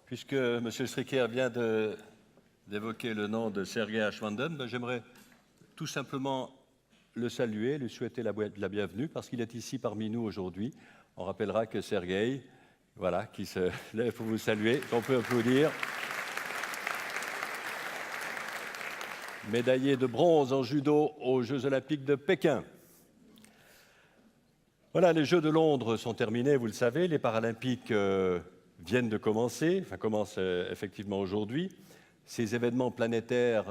Puisque M. Stricker vient d'évoquer le nom de Sergei Ashwanden, j'aimerais tout simplement le saluer, lui souhaiter la bienvenue, parce qu'il est ici parmi nous aujourd'hui. On rappellera que Sergei, voilà, qui se lève pour vous saluer, qu'on peut applaudir. Médaillé de bronze en judo aux Jeux Olympiques de Pékin. Voilà, les Jeux de Londres sont terminés, vous le savez, les Paralympiques viennent de commencer, commencent effectivement aujourd'hui. Ces événements planétaires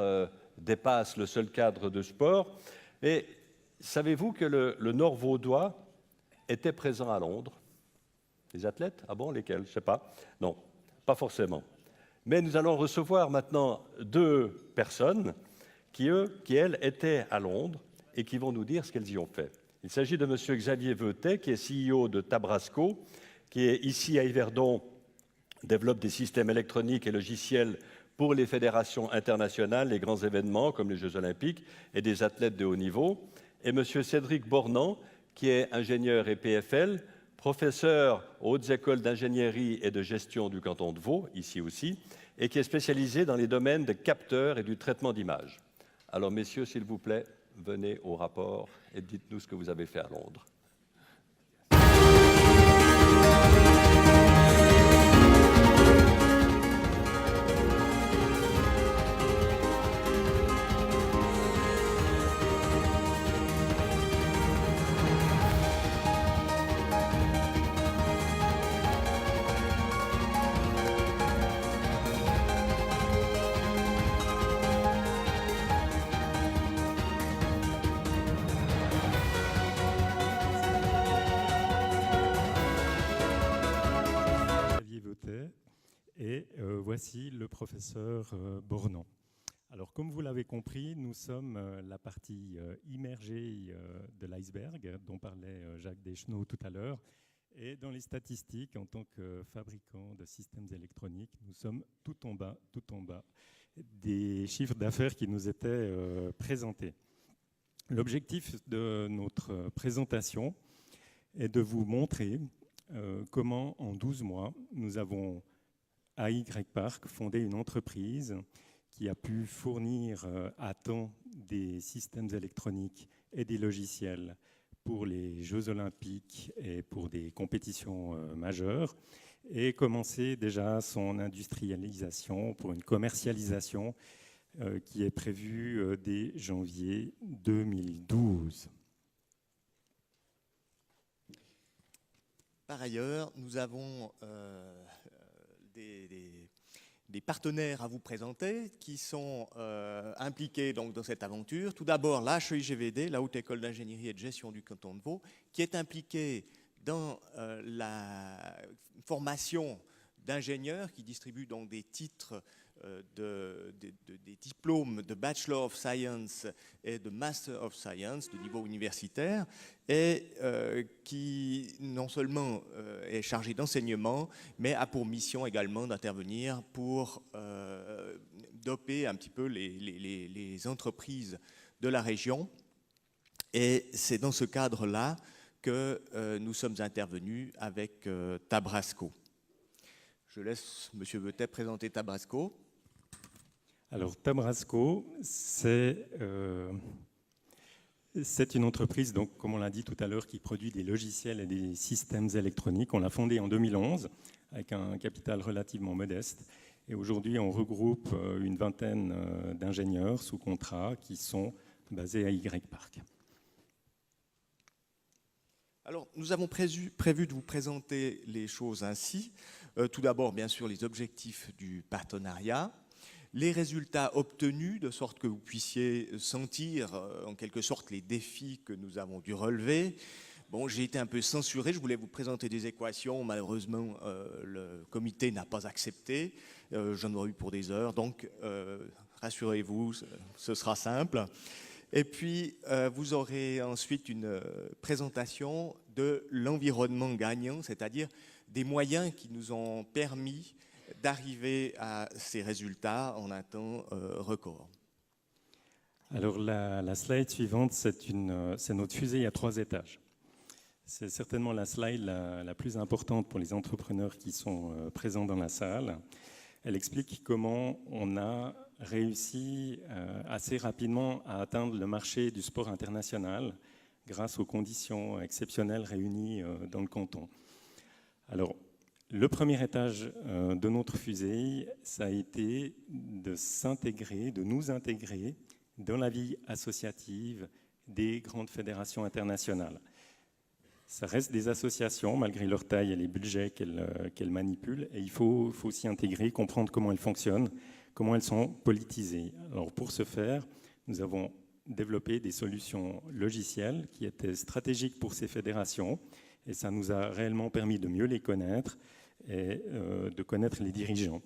dépassent le seul cadre de sport. Et savez-vous que le Nord vaudois était présent à Londres? Les athlètes? Ah bon, lesquels? Je ne sais pas. Non, pas forcément. Mais nous allons recevoir maintenant deux personnes qui, elles, étaient à Londres et qui vont nous dire ce qu'elles y ont fait. Il s'agit de M. Xavier Veutet, qui est CEO de Tabrasco, qui est ici à Yverdon, développe des systèmes électroniques et logiciels pour les fédérations internationales, les grands événements comme les Jeux Olympiques et des athlètes de haut niveau. Et M. Cédric Bornand, qui est ingénieur et PFL, professeur aux hautes écoles d'ingénierie et de gestion du canton de Vaud, ici aussi, et qui est spécialisé dans les domaines de capteurs et du traitement d'images. Alors, messieurs, s'il vous plaît, venez au rapport et dites-nous ce que vous avez fait à Londres. Et voici le professeur Bornand. Alors, comme vous l'avez compris, nous sommes la partie immergée de l'iceberg dont parlait Jacques Deschenaux tout à l'heure. Et dans les statistiques, en tant que fabricant de systèmes électroniques, nous sommes tout en bas des chiffres d'affaires qui nous étaient présentés. L'objectif de notre présentation est de vous montrer comment, en 12 mois, nous avons à Y-Park fondé une entreprise qui a pu fournir à temps des systèmes électroniques et des logiciels pour les Jeux Olympiques et pour des compétitions majeures, et commencer déjà son industrialisation pour une commercialisation qui est prévue dès janvier 2012. Par ailleurs, nous avons des partenaires à vous présenter qui sont impliqués donc, dans cette aventure. Tout d'abord, la HEIGVD, la Haute École d'Ingénierie et de Gestion du canton de Vaud, qui est impliquée dans la formation d'ingénieurs qui distribuent donc des titres des diplômes de Bachelor of Science et de Master of Science de niveau universitaire, et qui non seulement est chargé d'enseignement, mais a pour mission également d'intervenir pour doper un petit peu les entreprises de la région. Et c'est dans ce cadre-là que nous sommes intervenus avec Tabrasco. Je laisse M. Veutet présenter Tabrasco. Alors, Tabrasco, c'est une entreprise, donc, comme on l'a dit tout à l'heure, qui produit des logiciels et des systèmes électroniques. On l'a fondée en 2011 avec un capital relativement modeste. Et aujourd'hui, on regroupe une vingtaine d'ingénieurs sous contrat qui sont basés à Y-Park. Alors, nous avons prévu de vous présenter les choses ainsi. Tout d'abord, bien sûr, les objectifs du partenariat, les résultats obtenus, de sorte que vous puissiez sentir en quelque sorte les défis que nous avons dû relever. Bon, j'ai été un peu censuré, je voulais vous présenter des équations, malheureusement le comité n'a pas accepté, j'en aurais eu pour des heures, donc rassurez-vous, ce sera simple. Et puis, vous aurez ensuite une présentation de l'environnement gagnant, c'est-à-dire des moyens qui nous ont permis d'arriver à ces résultats en un temps record. Alors, la slide suivante, c'est notre fusée à 3 étages. C'est certainement la slide la plus importante pour les entrepreneurs qui sont présents dans la salle. Elle explique comment on a réussi assez rapidement à atteindre le marché du sport international grâce aux conditions exceptionnelles réunies dans le canton. Alors, le premier étage de notre fusée, ça a été de s'intégrer, de nous intégrer dans la vie associative des grandes fédérations internationales. Ça reste des associations, malgré leur taille et les budgets qu'elles manipulent, et il faut s'y intégrer, comprendre comment elles fonctionnent, comment elles sont politisées. Alors pour ce faire, nous avons développé des solutions logicielles qui étaient stratégiques pour ces fédérations, et ça nous a réellement permis de mieux les connaître et de connaître les dirigeants.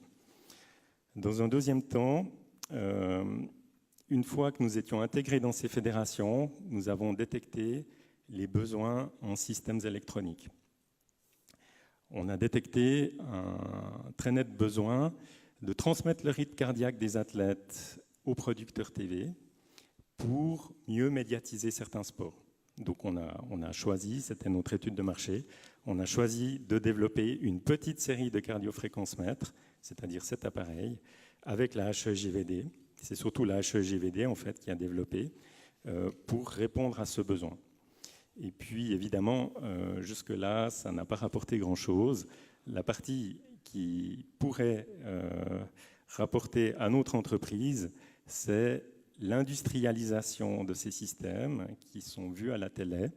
Dans un deuxième temps, une fois que nous étions intégrés dans ces fédérations, nous avons détecté les besoins en systèmes électroniques. On a détecté un très net besoin de transmettre le rythme cardiaque des athlètes aux producteurs TV pour mieux médiatiser certains sports. Donc on a choisi, c'était notre étude de marché, on a choisi de développer une petite série de cardiofréquencemètres, c'est-à-dire cet appareil, avec la HEJVD. C'est surtout la HEJVD en fait qui a développé pour répondre à ce besoin. Et puis, évidemment, jusque-là, ça n'a pas rapporté grand-chose. La partie qui pourrait rapporter à notre entreprise, c'est l'industrialisation de ces systèmes qui sont vus à la télé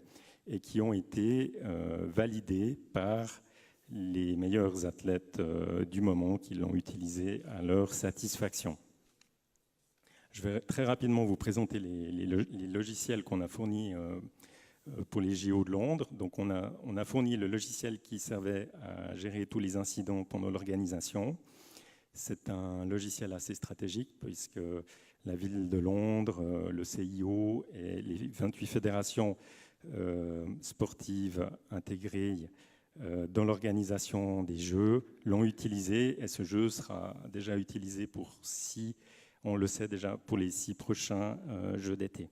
et qui ont été validés par les meilleurs athlètes du moment qui l'ont utilisé à leur satisfaction. Je vais très rapidement vous présenter les logiciels qu'on a fournis pour les JO de Londres. Donc on a fourni le logiciel qui servait à gérer tous les incidents pendant l'organisation. C'est un logiciel assez stratégique puisque la ville de Londres, le CIO et les 28 fédérations sportives intégrées dans l'organisation des Jeux l'ont utilisé et ce jeu sera déjà utilisé on le sait déjà, pour les 6 prochains Jeux d'été.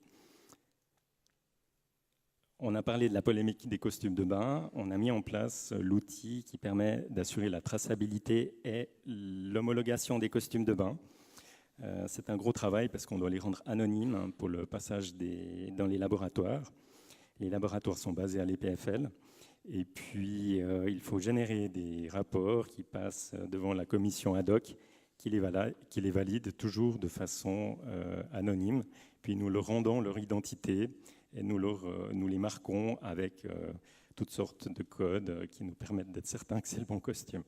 On a parlé de la polémique des costumes de bain. On a mis en place l'outil qui permet d'assurer la traçabilité et l'homologation des costumes de bain. C'est un gros travail parce qu'on doit les rendre anonymes pour le passage dans les laboratoires. Les laboratoires sont basés à l'EPFL. Et puis, il faut générer des rapports qui passent devant la commission ad hoc qui les valide toujours de façon anonyme. Puis nous leur rendons leur identité et nous les marquons avec toutes sortes de codes qui nous permettent d'être certains que c'est le bon costume.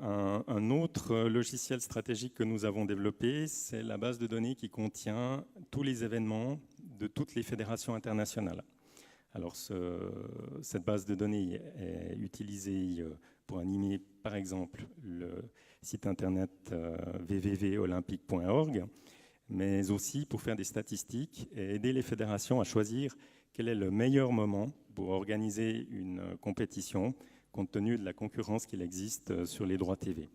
Un autre logiciel stratégique que nous avons développé, c'est la base de données qui contient tous les événements de toutes les fédérations internationales. Alors, cette base de données est utilisée pour animer, par exemple, le site internet www.olympique.org, mais aussi pour faire des statistiques et aider les fédérations à choisir quel est le meilleur moment pour organiser une compétition, compte tenu de la concurrence qu'il existe sur les droits TV.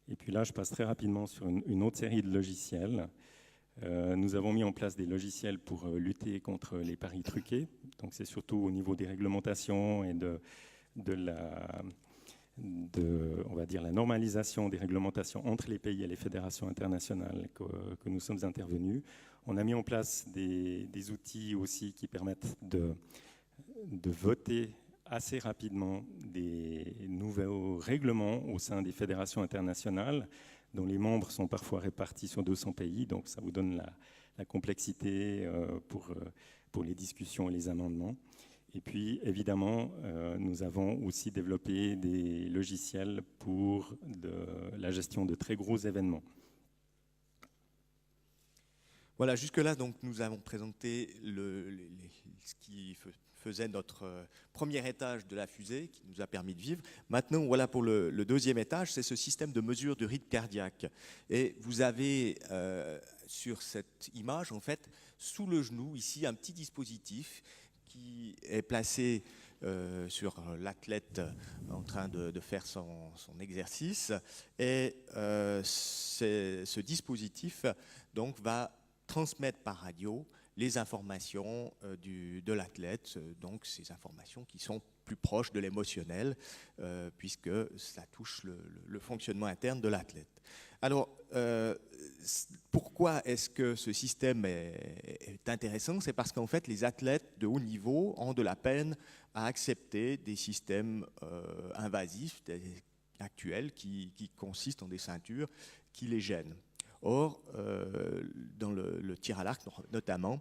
Et puis là, je passe très rapidement sur une autre série de logiciels. Nous avons mis en place des logiciels pour lutter contre les paris truqués. Donc c'est surtout au niveau des réglementations et on va dire la normalisation des réglementations entre les pays et les fédérations internationales que nous sommes intervenus. On a mis en place des outils aussi qui permettent de voter assez rapidement des nouveaux règlements au sein des fédérations internationales dont les membres sont parfois répartis sur 200 pays, donc ça vous donne la complexité pour les discussions et les amendements. Et puis, évidemment, nous avons aussi développé des logiciels pour la gestion de très gros événements. Voilà, jusque-là, donc, nous avons présenté ce qui faisait notre premier étage de la fusée, qui nous a permis de vivre. Maintenant, voilà pour le deuxième étage, c'est ce système de mesure du rythme cardiaque. Et vous avez sur cette image, en fait, sous le genou, ici, un petit dispositif qui est placé sur l'athlète en train de faire son exercice. Et ce dispositif donc, va transmettre par radio les informations de l'athlète, donc ces informations qui sont plus proches de l'émotionnel, puisque ça touche le fonctionnement interne de l'athlète. Alors, pourquoi est-ce que ce système est intéressant? C'est parce qu'en fait, les athlètes de haut niveau ont de la peine à accepter des systèmes invasifs actuels qui consistent en des ceintures qui les gênent. Or, dans le tir à l'arc notamment,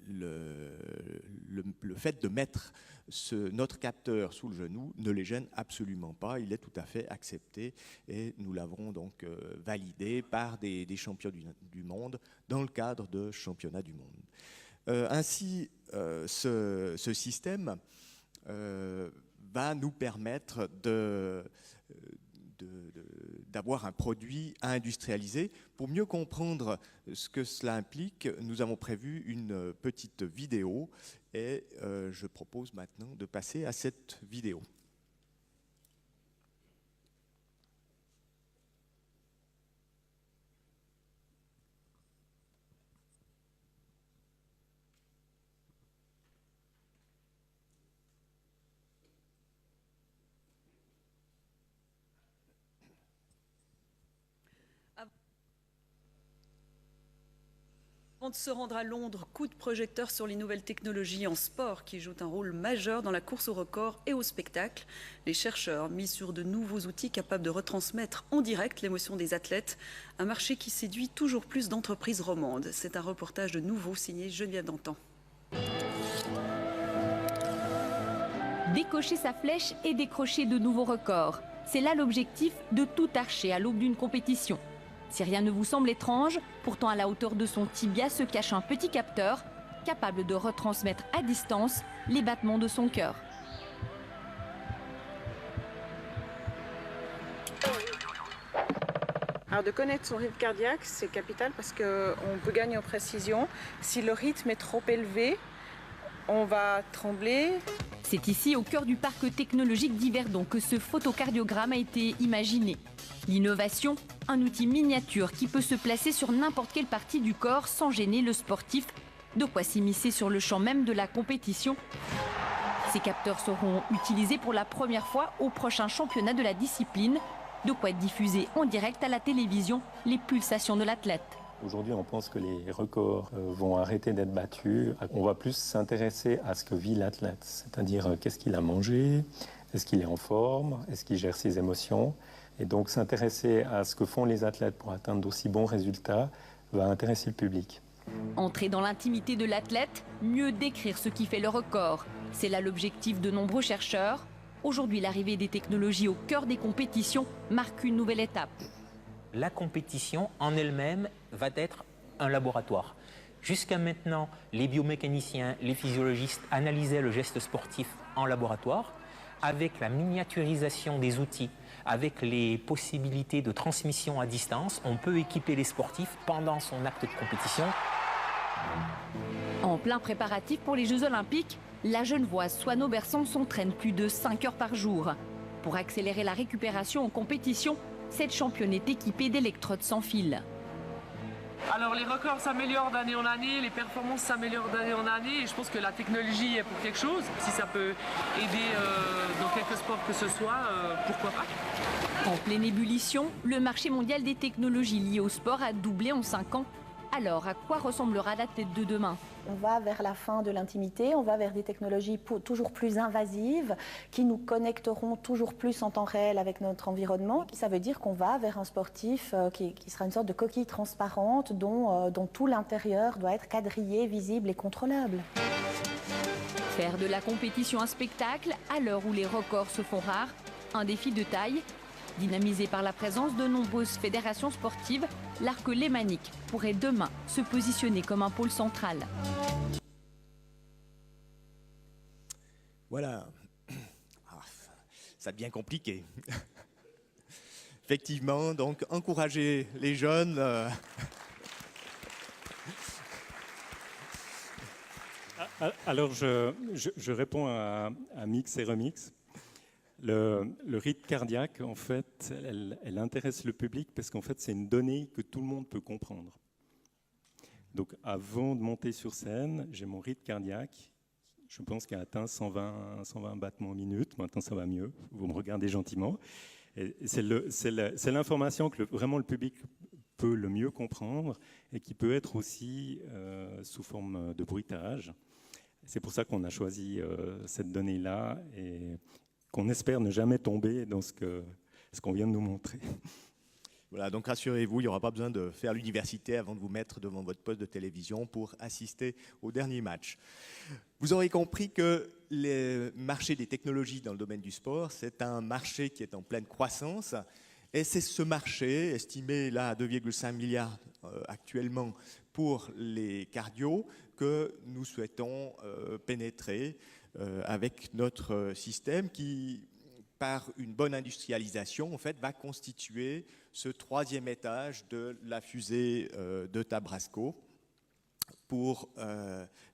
le fait de mettre notre capteur sous le genou ne les gêne absolument pas, il est tout à fait accepté et nous l'avons donc validé par des champions du monde dans le cadre de championnats du monde. Ainsi, ce système va nous permettre d'avoir un produit à industrialiser. Pour mieux comprendre ce que cela implique, nous avons prévu une petite vidéo et je propose maintenant de passer à cette vidéo. Avant de se rendre à Londres, coup de projecteur sur les nouvelles technologies en sport qui jouent un rôle majeur dans la course au record et au spectacle. Les chercheurs misent sur de nouveaux outils capables de retransmettre en direct l'émotion des athlètes, un marché qui séduit toujours plus d'entreprises romandes. C'est un reportage de Nouveau signé Geneviève Dantan. Décocher sa flèche et décrocher de nouveaux records. C'est là l'objectif de tout archer à l'aube d'une compétition. Si rien ne vous semble étrange, pourtant à la hauteur de son tibia se cache un petit capteur capable de retransmettre à distance les battements de son cœur. Alors de connaître son rythme cardiaque, c'est capital parce qu'on peut gagner en précision. Si le rythme est trop élevé, on va trembler. C'est ici, au cœur du parc technologique d'Yverdon, que ce photocardiogramme a été imaginé. L'innovation, un outil miniature qui peut se placer sur n'importe quelle partie du corps sans gêner le sportif, de quoi s'immiscer sur le champ même de la compétition. Ces capteurs seront utilisés pour la première fois au prochain championnat de la discipline, de quoi diffuser en direct à la télévision les pulsations de l'athlète. Aujourd'hui, on pense que les records vont arrêter d'être battus. On va plus s'intéresser à ce que vit l'athlète, c'est-à-dire qu'est-ce qu'il a mangé, est-ce qu'il est en forme, est-ce qu'il gère ses émotions. Et donc s'intéresser à ce que font les athlètes pour atteindre d'aussi bons résultats va intéresser le public. Entrer dans l'intimité de l'athlète, mieux décrire ce qui fait le record. C'est là l'objectif de nombreux chercheurs. Aujourd'hui, l'arrivée des technologies au cœur des compétitions marque une nouvelle étape. La compétition en elle-même va être un laboratoire. Jusqu'à maintenant, les biomécaniciens, les physiologistes analysaient le geste sportif en laboratoire. Avec la miniaturisation des outils, avec les possibilités de transmission à distance, on peut équiper les sportifs pendant son acte de compétition. En plein préparatif pour les Jeux Olympiques, la Genevoise Soano Berson s'entraîne plus de 5 heures par jour. Pour accélérer la récupération en compétition, cette championne est équipée d'électrodes sans fil. Alors les records s'améliorent d'année en année, les performances s'améliorent d'année en année et je pense que la technologie est pour quelque chose. Si ça peut aider dans quelque sport que ce soit, pourquoi pas. En pleine ébullition, le marché mondial des technologies liées au sport a doublé en 5 ans. Alors, à quoi ressemblera la tête de demain ? On va vers la fin de l'intimité, on va vers des technologies toujours plus invasives qui nous connecteront toujours plus en temps réel avec notre environnement. Ça veut dire qu'on va vers un sportif qui sera une sorte de coquille transparente dont tout l'intérieur doit être quadrillé, visible et contrôlable. Faire de la compétition un spectacle à l'heure où les records se font rares, un défi de taille. Dynamisé par la présence de nombreuses fédérations sportives, l'arc lémanique pourrait demain se positionner comme un pôle central. Voilà. Ça devient compliqué. Effectivement, donc encourager les jeunes. Alors je réponds à Mix et Remix. Le rythme cardiaque, en fait, elle intéresse le public parce qu'en fait, c'est une donnée que tout le monde peut comprendre. Donc avant de monter sur scène, j'ai mon rythme cardiaque, je pense qu'il a atteint 120 battements minute. Maintenant ça va mieux, vous me regardez gentiment. Et c'est l'information que vraiment le public peut le mieux comprendre et qui peut être aussi sous forme de bruitage. C'est pour ça qu'on a choisi cette donnée-là et qu'on espère ne jamais tomber dans ce qu'on vient de nous montrer. Voilà, donc rassurez-vous, il n'y aura pas besoin de faire l'université avant de vous mettre devant votre poste de télévision pour assister au dernier match. Vous aurez compris que le marché des technologies dans le domaine du sport, c'est un marché qui est en pleine croissance. Et c'est ce marché, estimé là à 2,5 milliards actuellement pour les cardios, que nous souhaitons pénétrer avec notre système qui, par une bonne industrialisation, en fait, va constituer ce troisième étage de la fusée de Tabrasco pour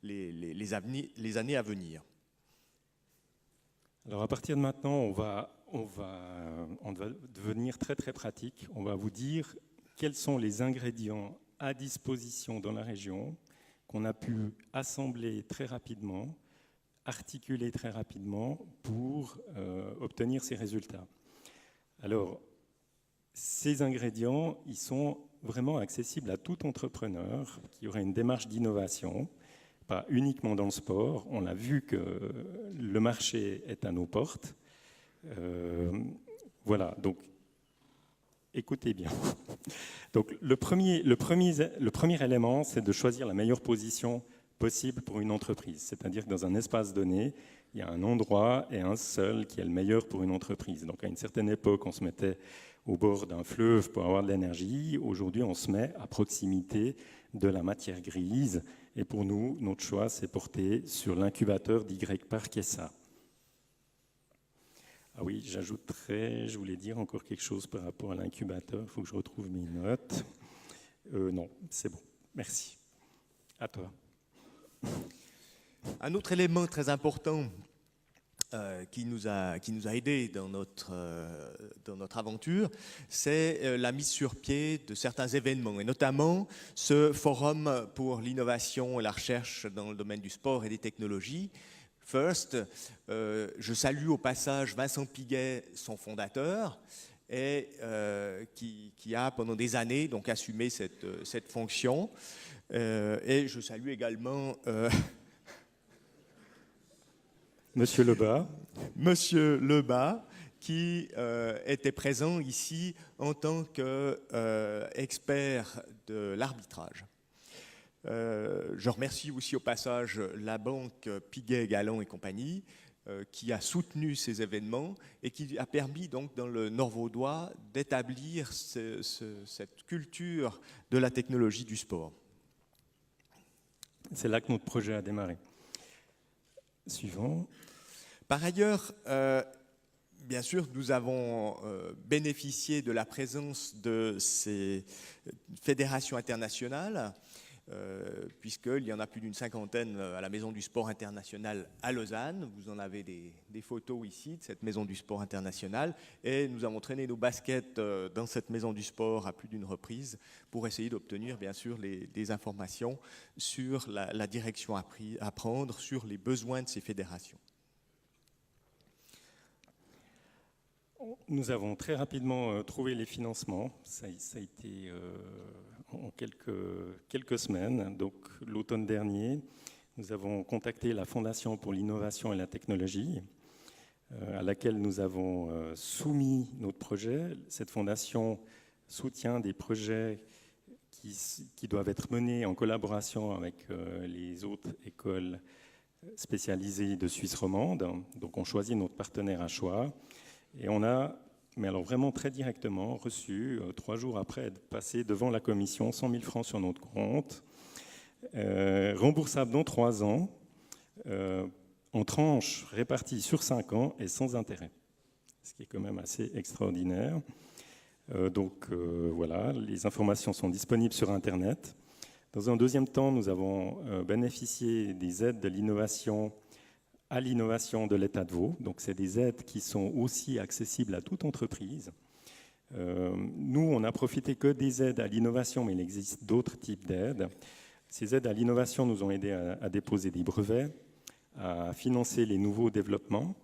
les années à venir. Alors à partir de maintenant, on va devenir très très pratique. On va vous dire quels sont les ingrédients à disposition dans la région qu'on a pu assembler très rapidement, articuler très rapidement pour obtenir ces résultats. Alors, ces ingrédients, ils sont vraiment accessibles à tout entrepreneur qui aurait une démarche d'innovation, pas uniquement dans le sport. On a vu que le marché est à nos portes. Voilà, donc écoutez bien. Donc, le premier élément, c'est de choisir la meilleure position possible pour une entreprise. C'est-à-dire que dans un espace donné, il y a un endroit et un seul qui est le meilleur pour une entreprise. Donc à une certaine époque, on se mettait au bord d'un fleuve pour avoir de l'énergie. Aujourd'hui, on se met à proximité de la matière grise. Et pour nous, notre choix s'est porté sur l'incubateur d'Y-Park SA. Ah oui, j'ajouterais, je voulais dire encore quelque chose par rapport à l'incubateur. Il faut que je retrouve mes notes. Non, c'est bon. Merci. À toi. Un autre élément très important qui nous a aidés dans notre aventure, c'est la mise sur pied de certains événements, et notamment ce forum pour l'innovation et la recherche dans le domaine du sport et des technologies. FIRST, je salue au passage Vincent Piguet, son fondateur, et qui a pendant des années donc assumé cette fonction. Et je salue également Monsieur Lebas. Monsieur Lebas, qui était présent ici en tant qu'expert de l'arbitrage. Je remercie aussi au passage la banque Piguet, Galland et compagnie, qui a soutenu ces événements et qui a permis donc dans le Nord-Vaudois d'établir cette culture de la technologie du sport. C'est là que notre projet a démarré. Suivant. Par ailleurs, bien sûr, nous avons bénéficié de la présence de ces fédérations internationales, puisqu'il y en a plus d'une cinquantaine à la Maison du Sport International à Lausanne. Vous en avez des photos ici de cette Maison du Sport International. Et nous avons traîné nos baskets dans cette Maison du Sport à plus d'une reprise pour essayer d'obtenir, bien sûr, des informations sur la direction à prendre, sur les besoins de ces fédérations. Nous avons très rapidement trouvé les financements. Ça a été en quelques semaines. Donc, l'automne dernier, nous avons contacté la Fondation pour l'innovation et la technologie, à laquelle nous avons soumis notre projet. Cette fondation soutient des projets qui doivent être menés en collaboration avec les autres écoles spécialisées de Suisse romande. Donc, on choisit notre partenaire à choix. Et on a, mais alors vraiment très directement, reçu, 3 jours après être passé devant la commission, 100 000 francs sur notre compte, remboursable dans 3 ans, en tranches réparties sur 5 ans et sans intérêt, ce qui est quand même assez extraordinaire. Donc voilà, les informations sont disponibles sur Internet. Dans un deuxième temps, nous avons bénéficié des aides de l'innovation à l'innovation de l'État de Vaud. Donc, c'est des aides qui sont aussi accessibles à toute entreprise. Nous, on n'a profité que des aides à l'innovation, mais il existe d'autres types d'aides. Ces aides à l'innovation nous ont aidés à déposer des brevets, à financer les nouveaux développements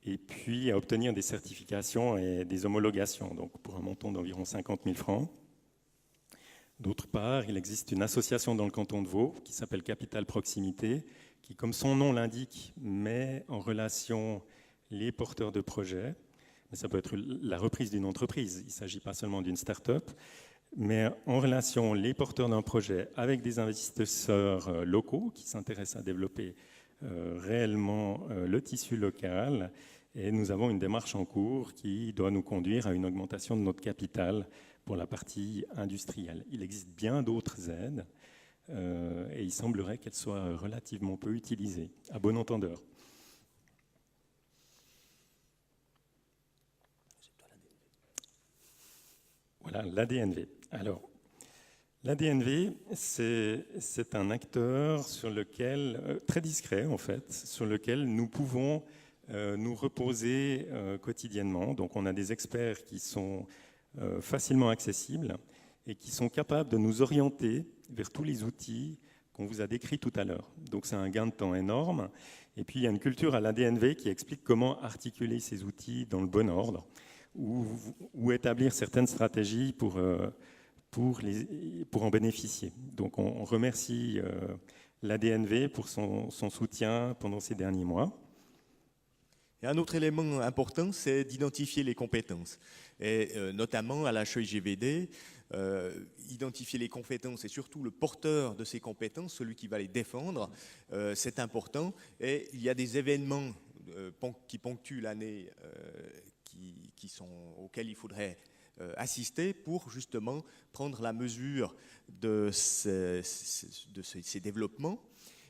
et puis à obtenir des certifications et des homologations, donc pour un montant d'environ 50 000 francs. D'autre part, il existe une association dans le canton de Vaud qui s'appelle Capital Proximité, qui, comme son nom l'indique, met en relation les porteurs de projets. Mais ça peut être la reprise d'une entreprise, il ne s'agit pas seulement d'une start-up, mais en relation les porteurs d'un projet avec des investisseurs locaux qui s'intéressent à développer réellement le tissu local. Et nous avons une démarche en cours qui doit nous conduire à une augmentation de notre capital pour la partie industrielle. Il existe bien d'autres aides et il semblerait qu'elles soient relativement peu utilisées, à bon entendeur. Voilà, l'ADNV. Alors, l'ADNV, c'est un acteur sur lequel, très discret en fait, sur lequel nous pouvons nous reposer quotidiennement. Donc on a des experts qui sont facilement accessibles et qui sont capables de nous orienter vers tous les outils qu'on vous a décrits tout à l'heure. Donc c'est un gain de temps énorme. Et puis il y a une culture à l'ADNV qui explique comment articuler ces outils dans le bon ordre ou établir certaines stratégies pour en bénéficier. Donc on remercie l'ADNV pour son soutien pendant ces derniers mois. Et un autre élément important, c'est d'identifier les compétences. Et notamment à la HEIGVD, identifier les compétences et surtout le porteur de ces compétences, celui qui va les défendre, c'est important. Et il y a des événements qui ponctuent l'année auxquels il faudrait assister pour justement prendre la mesure de ces développements.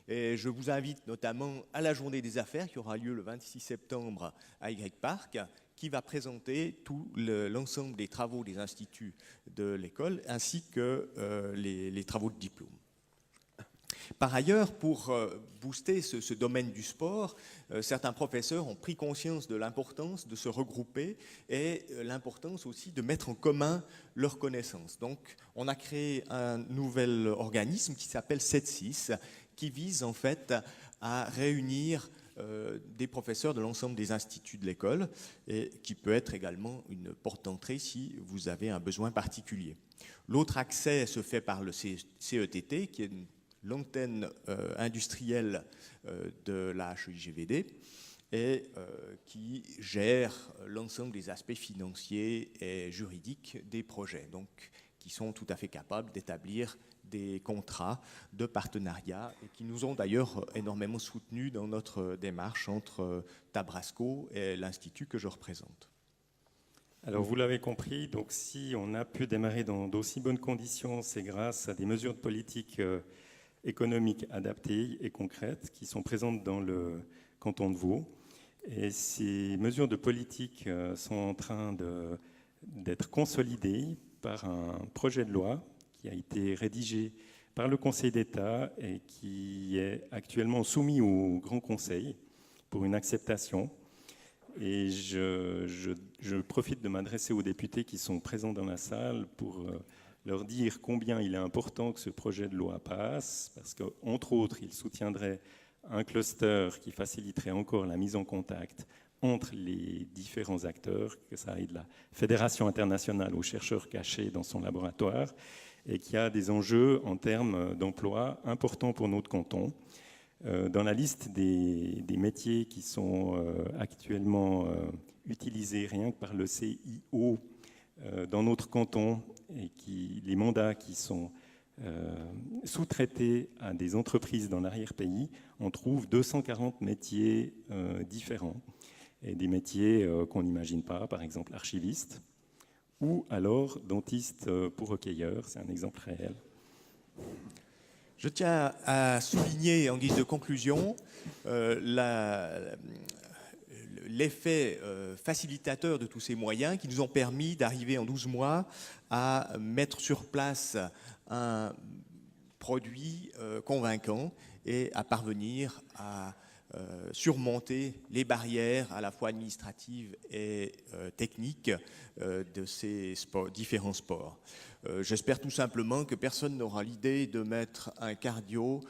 Et je vous invite notamment à la Journée des Affaires qui aura lieu le 26 septembre à Y-Park, qui va présenter tout l'ensemble des travaux des instituts de l'école ainsi que les travaux de diplôme. Par ailleurs, pour booster ce domaine du sport, certains professeurs ont pris conscience de l'importance de se regrouper et l'importance aussi de mettre en commun leurs connaissances. Donc, on a créé un nouvel organisme qui s'appelle 7-6, qui vise en fait à réunir des professeurs de l'ensemble des instituts de l'école et qui peut être également une porte d'entrée si vous avez un besoin particulier. L'autre accès se fait par le CETT, qui est l'antenne industrielle de la HEIGVD et qui gère l'ensemble des aspects financiers et juridiques des projets, donc qui sont tout à fait capables d'établir des contrats de partenariat et qui nous ont d'ailleurs énormément soutenus dans notre démarche entre Tabrasco et l'Institut que je représente. Alors vous l'avez compris, donc si on a pu démarrer dans d'aussi bonnes conditions, c'est grâce à des mesures de politique économiques adaptées et concrètes qui sont présentes dans le canton de Vaud. Et ces mesures de politique sont en train d'être consolidées par un projet de loi qui a été rédigé par le Conseil d'État et qui est actuellement soumis au Grand Conseil pour une acceptation. Et je profite de m'adresser aux députés qui sont présents dans la salle pour leur dire combien il est important que ce projet de loi passe, parce qu'entre autres, il soutiendrait un cluster qui faciliterait encore la mise en contact entre les différents acteurs, que ça aille de la Fédération internationale aux chercheurs cachés dans son laboratoire, et qui a des enjeux en termes d'emploi importants pour notre canton. Dans la liste des métiers qui sont actuellement utilisés rien que par le CIO dans notre canton, et les mandats qui sont sous-traités à des entreprises dans l'arrière-pays, on trouve 240 métiers différents. Et des métiers qu'on n'imagine pas, par exemple archiviste, ou alors dentiste pour hockeyeur, c'est un exemple réel. Je tiens à souligner en guise de conclusion l'effet facilitateur de tous ces moyens qui nous ont permis d'arriver en 12 mois à mettre sur place un produit convaincant et à parvenir à surmonter les barrières à la fois administratives et techniques de ces différents sports. J'espère tout simplement que personne n'aura l'idée de mettre un cardio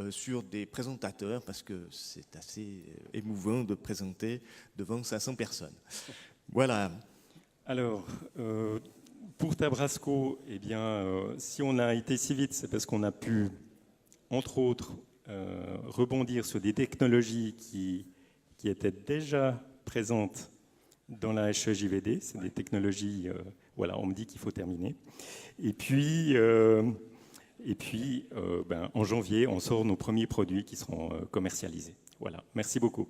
sur des présentateurs, parce que c'est assez émouvant de présenter devant 500 personnes. Voilà. Alors, pour Tabrasco, eh bien, si on a été si vite, c'est parce qu'on a pu, entre autres, rebondir sur des technologies qui étaient déjà présentes dans la HEJVD. C'est des technologies, voilà, on me dit qu'il faut terminer. Et puis en janvier, on sort nos premiers produits qui seront commercialisés. Voilà, merci beaucoup.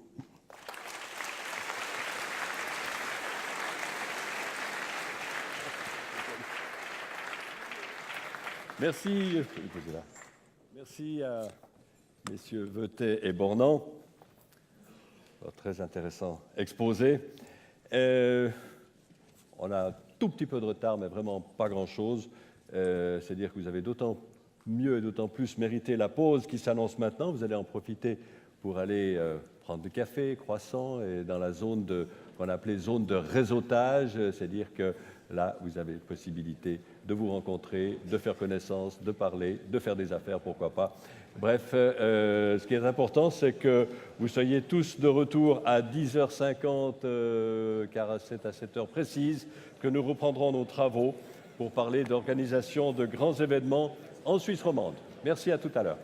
Merci. Merci à messieurs Veutet et Bornand. Très intéressant exposé. On a un tout petit peu de retard, mais vraiment pas grand-chose. C'est-à-dire que vous avez d'autant mieux et d'autant plus mérité la pause qui s'annonce maintenant. Vous allez en profiter pour aller prendre du café, croissant, et dans la zone qu'on appelait zone de réseautage. C'est-à-dire que là, vous avez possibilité de vous rencontrer, de faire connaissance, de parler, de faire des affaires, pourquoi pas. Bref, ce qui est important, c'est que vous soyez tous de retour à 10h50, car c'est à cette heure précise que nous reprendrons nos travaux pour parler d'organisation de grands événements en Suisse romande. Merci, à tout à l'heure.